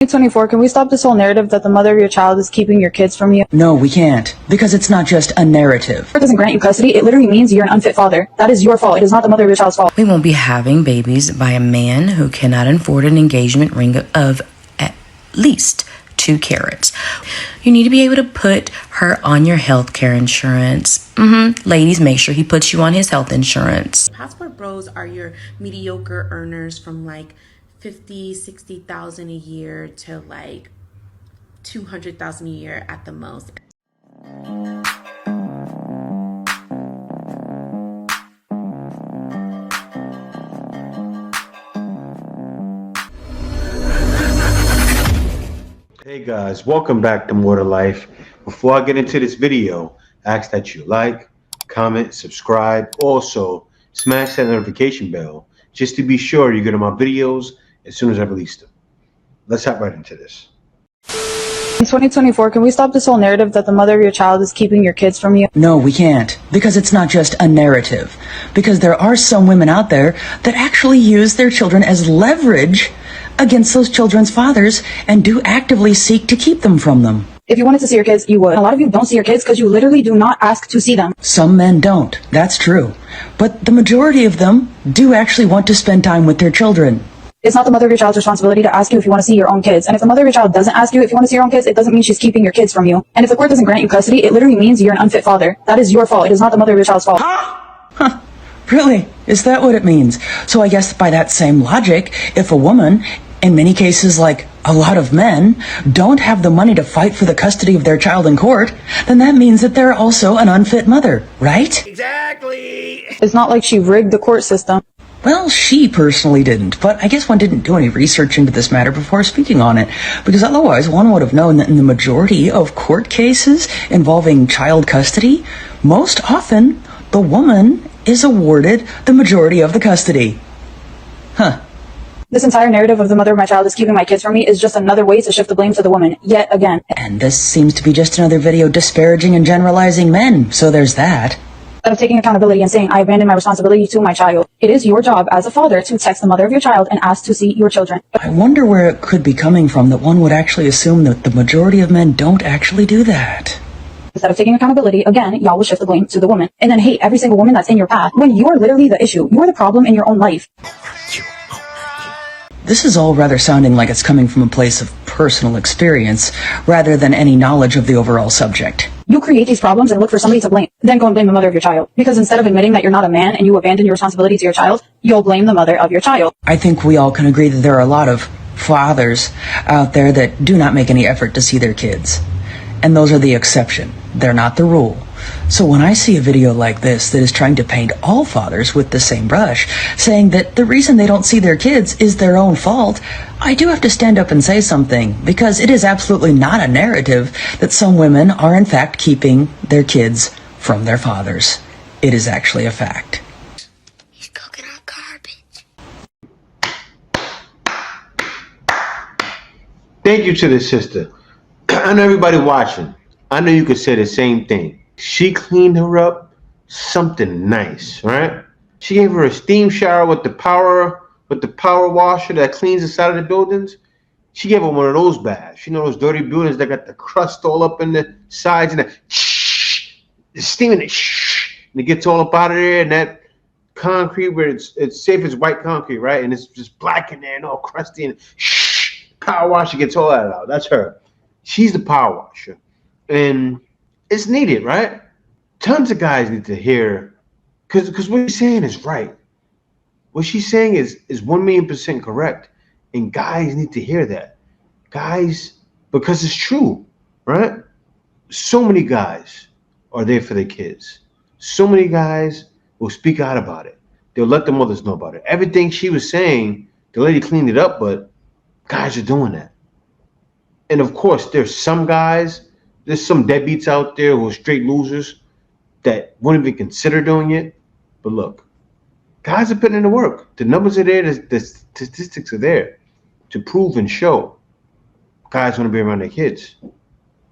2024, can we stop this whole narrative that the mother of your child is keeping your kids from you? No, we can't. Because it's not just a narrative. If it doesn't grant you custody, it literally means you're an unfit father. That is your fault. It is not the mother of your child's fault. We won't be having babies by a man who cannot afford an engagement ring of at least 2 carats. You need to be able to put her on your health care insurance. Ladies, make sure he puts you on his health insurance. Passport bros are your mediocre earners from like 50, 60,000 a year to like 200,000 a year at the most. Hey guys, welcome back to More to Life. Before I get into this video, I ask that you like, comment, subscribe. Also, smash that notification bell just to be sure you get my videos as soon as I release them. Let's hop right into this. In 2024, can we stop this whole narrative that the mother of your child is keeping your kids from you? No, we can't. Because it's not just a narrative. Because there are some women out there that actually use their children as leverage against those children's fathers and do actively seek to keep them from them. If you wanted to see your kids, you would. A lot of you don't see your kids because you literally do not ask to see them. Some men don't. That's true. But the majority of them do actually want to spend time with their children. It's not the mother of your child's responsibility to ask you if you want to see your own kids. And if the mother of your child doesn't ask you if you want to see your own kids, it doesn't mean she's keeping your kids from you. And if the court doesn't grant you custody, it literally means you're an unfit father. That is your fault. It is not the mother of your child's fault. Huh? Really? Is that what it means? So I guess by that same logic, if a woman, in many cases like a lot of men, don't have the money to fight for the custody of their child in court, then that means that they're also an unfit mother, right? Exactly. It's not like she rigged the court system. Well, she personally didn't, but I guess one didn't do any research into this matter before speaking on it, because otherwise one would have known that in the majority of court cases involving child custody, most often the woman is awarded the majority of the custody. Huh. This entire narrative of the mother of my child is keeping my kids from me is just another way to shift the blame to the woman, yet again. And this seems to be just another video disparaging and generalizing men, so there's that. Instead of taking accountability and saying, I abandon my responsibility to my child, it is your job as a father to text the mother of your child and ask to see your children. I wonder where it could be coming from that one would actually assume that the majority of men don't actually do that. Instead of taking accountability, again, y'all will shift the blame to the woman and then hate every single woman that's in your path when you are literally the issue. You are the problem in your own life. This is all rather sounding like it's coming from a place of personal experience rather than any knowledge of the overall subject. You create these problems and look for somebody to blame, then go and blame the mother of your child. Because instead of admitting that you're not a man and you abandon your responsibility to your child, you'll blame the mother of your child. I think we all can agree that there are a lot of fathers out there that do not make any effort to see their kids. And those are the exception. They're not the rule. So when I see a video like this that is trying to paint all fathers with the same brush, saying that the reason they don't see their kids is their own fault, I do have to stand up and say something, because it is absolutely not a narrative that some women are in fact keeping their kids from their fathers. It is actually a fact. He's cooking on garbage. Thank you to the sister. I know everybody watching. I know you could say the same thing. She cleaned her up something nice, right? She gave her a steam shower with the power washer that cleans the side of the buildings. She gave her one of those baths. You know those dirty buildings that got the crust all up in the sides and the steaming it, and it gets all up out of there, and that concrete where it's safe as white concrete, right? And it's just black in there and all crusty, and power washer gets all that out. That's her. She's the power washer. And it's needed, right? Tons of guys need to hear, because what she's saying is right. What she's saying is 1,000,000% correct. And guys need to hear that. Guys, because it's true, right? So many guys are there for their kids. So many guys will speak out about it. They'll let the mothers know about it. Everything she was saying, the lady cleaned it up, but guys are doing that. And of course, there's some deadbeats out there who are straight losers that wouldn't even consider doing it. But look, guys are putting in the work. The numbers are there. The statistics are there to prove and show guys want to be around their kids.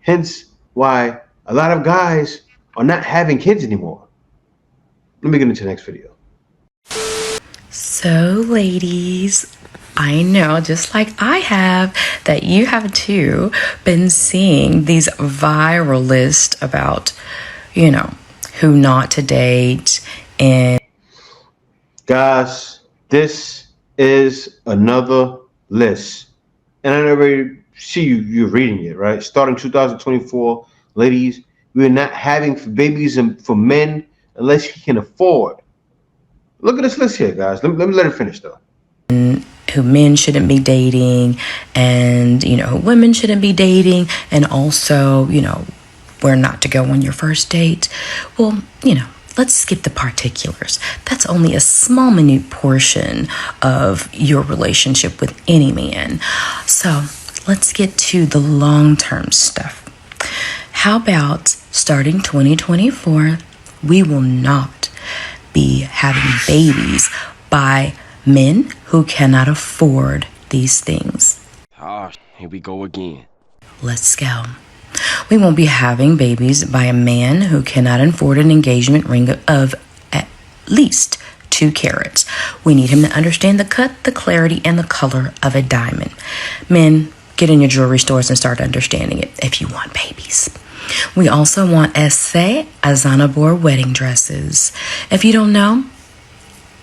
Hence why a lot of guys are not having kids anymore. Let me get into the next video. So, ladies, I know, just like I have, that you have too been seeing these viral lists about, who not to date. And Guys, this is another list. And I already see you're reading it, right? Starting 2024, ladies, we're not having babies for men unless you can afford. Look at this list here, guys. Let me let it finish, though. who men shouldn't be dating, and who women shouldn't be dating, and also where not to go on your first date. Well, let's skip the particulars. That's only a small minute portion of your relationship with any man. So let's get to the long-term stuff. How about starting 2024, we will not be having babies by men who cannot afford these things. Here we go again. Let's go. We won't be having babies by a man who cannot afford an engagement ring of at least 2 carats. We need him to understand the cut, the clarity, and the color of a diamond. Men, get in your jewelry stores and start understanding it if you want babies. We also want Essay Azanabor wedding dresses. If you don't know,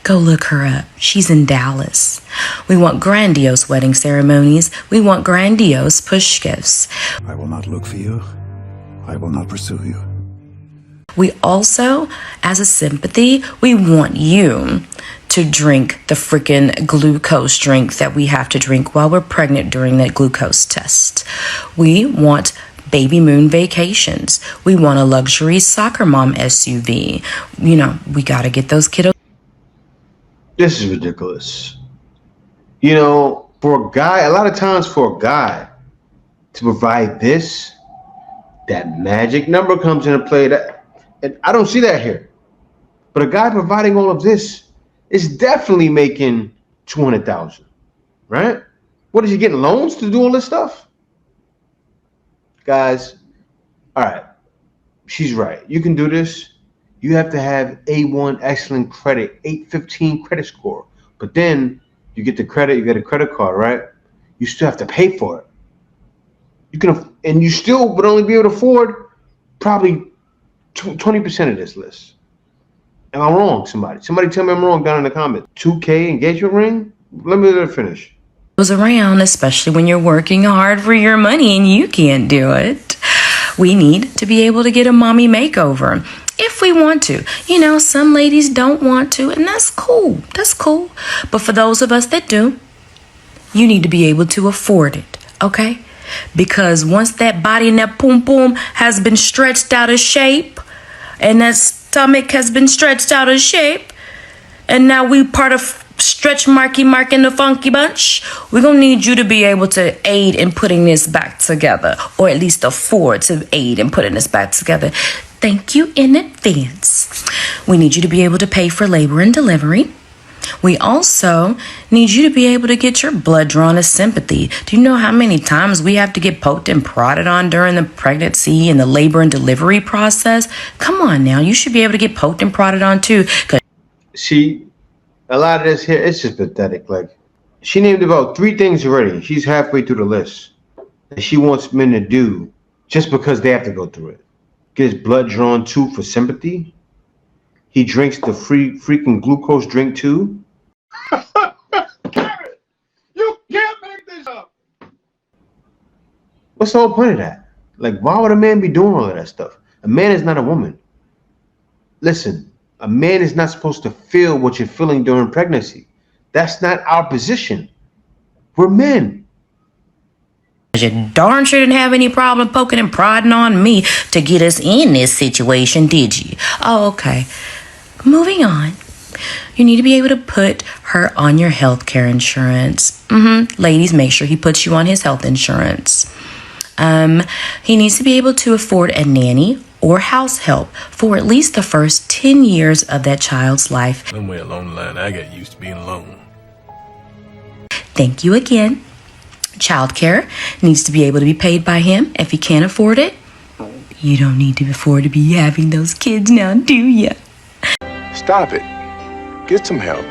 go look her up. She's in Dallas. We want grandiose wedding ceremonies. We want grandiose push gifts. I will not look for you. I will not pursue you. We also, as a sympathy, we want you to drink the freaking glucose drink that we have to drink while we're pregnant during that glucose test. We want baby moon vacations. We want a luxury soccer mom SUV. We got to get those kiddos. This is ridiculous. For a guy, a lot of times for a guy to provide this, that magic number comes into play. And I don't see that here. But a guy providing all of this is definitely making $200,000, right? What is he getting, loans to do all this stuff? Guys, all right, she's right. You can do this. You have to have A1 excellent credit, 815 credit score. But then you get the credit, you get a credit card, right? You still have to pay for it. And you still would only be able to afford probably 20% of this list. Am I wrong, somebody? Somebody tell me I'm wrong down in the comments. 2K engagement ring? Let me finish. Was around, especially when you're working hard for your money and you can't do it. We need to be able to get a mommy makeover if we want to. Some ladies don't want to, and that's cool. That's cool. But for those of us that do, you need to be able to afford it, okay? Because once that body and that poom poom has been stretched out of shape, and that stomach has been stretched out of shape, and now we part of Stretch Marky Mark and the Funky Bunch, we're going to need you to be able to aid in putting this back together, or at least afford to aid in putting this back together. Thank you in advance. We need you to be able to pay for labor and delivery. We also need you to be able to get your blood drawn as sympathy. Do you know how many times we have to get poked and prodded on during the pregnancy and the labor and delivery process? Come on now, you should be able to get poked and prodded on too. See, a lot of this here, it's just pathetic. Like, she named about 3 things already. She's halfway through the list that she wants men to do just because they have to go through it. Get his blood drawn too for sympathy. He drinks the freaking glucose drink too. You can't make this up. What's the whole point of that? Like, why would a man be doing all of that stuff? A man is not a woman. Listen, a man is not supposed to feel what you're feeling during pregnancy. That's not our position. We're men. You darn sure didn't have any problem poking and prodding on me to get us in this situation, did you? Oh, okay. Moving on. You need to be able to put her on your health care insurance. Ladies, make sure he puts you on his health insurance. He needs to be able to afford a nanny or house help for at least the first 10 years of that child's life. Somewhere along the line, I got used to being alone. Thank you again. Childcare needs to be able to be paid by him. If he can't afford it, you don't need to afford to be having those kids now, do ya? Stop it. Get some help.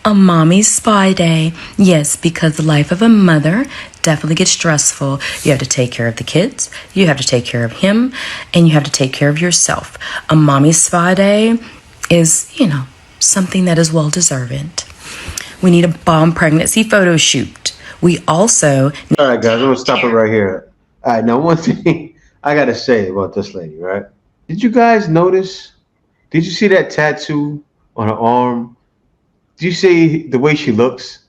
A mommy's spa day. Yes, because the life of a mother definitely gets stressful. You have to take care of the kids, you have to take care of him, and you have to take care of yourself. A mommy's spa day is, something that is well deserved. We need a bomb pregnancy photo shoot. We also... All right, guys, I'm gonna stop it right here. All right, now one thing I gotta say about this lady, right? Did you guys notice? Did you see that tattoo on her arm? Did you see the way she looks?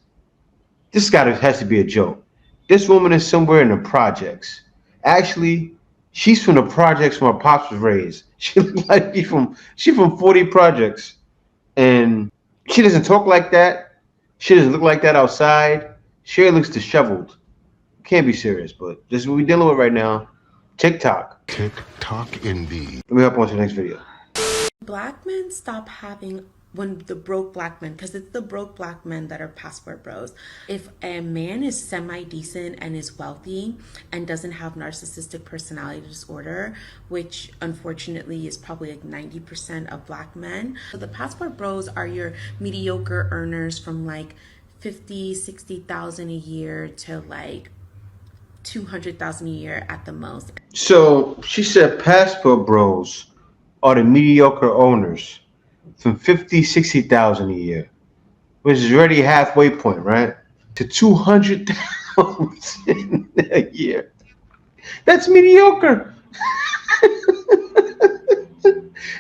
This has to be a joke. This woman is somewhere in the projects. Actually, she's from the projects where my pops was raised. She looks like she from 40 projects, and she doesn't talk like that. She doesn't look like that outside. She looks disheveled. Can't be serious, but this is what we're dealing with right now. TikTok. TikTok indeed. Let me hop on to the next video. Black men stop having when the broke black men, because it's the broke black men that are passport bros. If a man is semi-decent and is wealthy and doesn't have narcissistic personality disorder, which unfortunately is probably like 90% of black men, so the passport bros are your mediocre earners from like 50, 60,000 a year to like 200,000 a year at the most. So she said passport bros are the mediocre owners from 50, 60,000 a year, which is already a halfway point, right? To 200,000 a year. That's mediocre.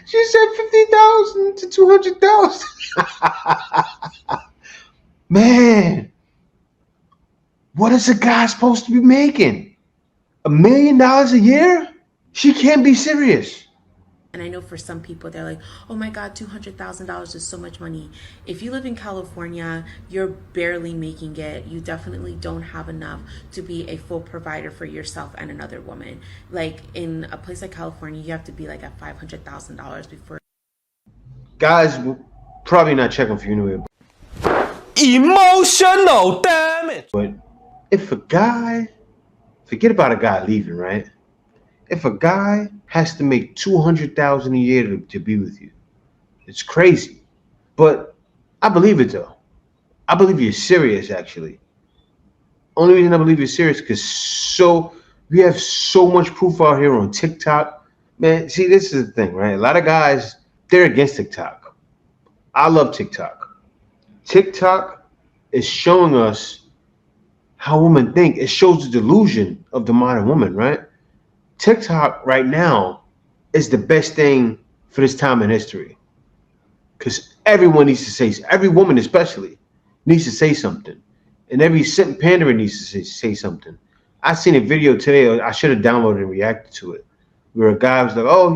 She said 50,000 to 200,000. Man, what is a guy supposed to be making? $1 million a year? She can't be serious. And I know for some people, they're like, oh my God, $200,000 is so much money. If you live in California, you're barely making it. You definitely don't have enough to be a full provider for yourself and another woman. Like in a place like California, you have to be like at $500,000 before. Guys, probably not checking for you anyway. Emotional damage. But if a guy, forget about a guy leaving, right? If a guy has to make $200,000 a year to be with you, it's crazy. But I believe it though. I believe you're serious, actually. Only reason I believe you're serious because we have so much proof out here on TikTok. Man, see, this is the thing, right? A lot of guys, they're against TikTok. I love TikTok. TikTok is showing us how women think. It shows the delusion of the modern woman, right? TikTok right now is the best thing for this time in history because everyone needs to say, every woman especially needs to say something, and every simp panderer needs to say something. I seen a video today, I should have downloaded and reacted to it, where a guy was like, oh,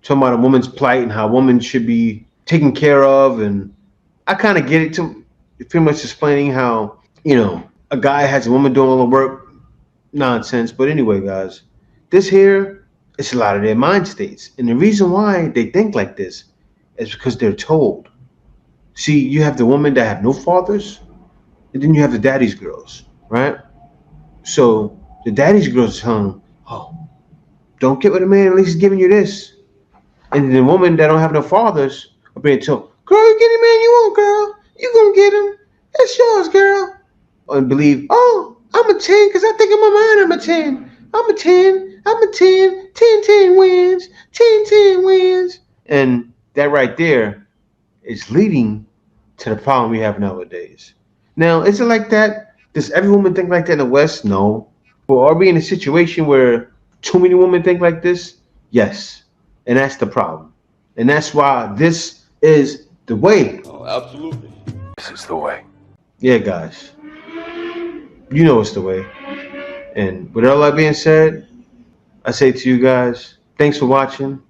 talking about a woman's plight and how women should be taken care of, and I kind of get it too, pretty much explaining how, a guy has a woman doing all the work, nonsense. But anyway, guys, this here, it's a lot of their mind states. And the reason why they think like this is because they're told. See, you have the women that have no fathers, and then you have the daddy's girls, right? So the daddy's girls tell them, oh, don't get with a man unless he's giving you this. And the woman that don't have no fathers are being told, girl, you get any man you want, girl. You gonna get him. That's yours, girl. And believe, oh, I'm a 10 because I think in my mind I'm a 10. I'm a 10. I'm a 10. 10 wins. 10 wins. And that right there is leading to the problem we have nowadays. Now, is it like that? Does every woman think like that in the West? No. But are we in a situation where too many women think like this? Yes. And that's the problem. And that's why this is the way. Oh, absolutely. This is the way. Yeah, guys. You know it's the way. And with all that being said, I say to you guys, thanks for watching.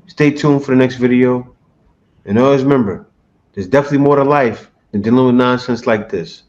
Stay tuned for the next video. And always remember, there's definitely more to life than dealing with nonsense like this.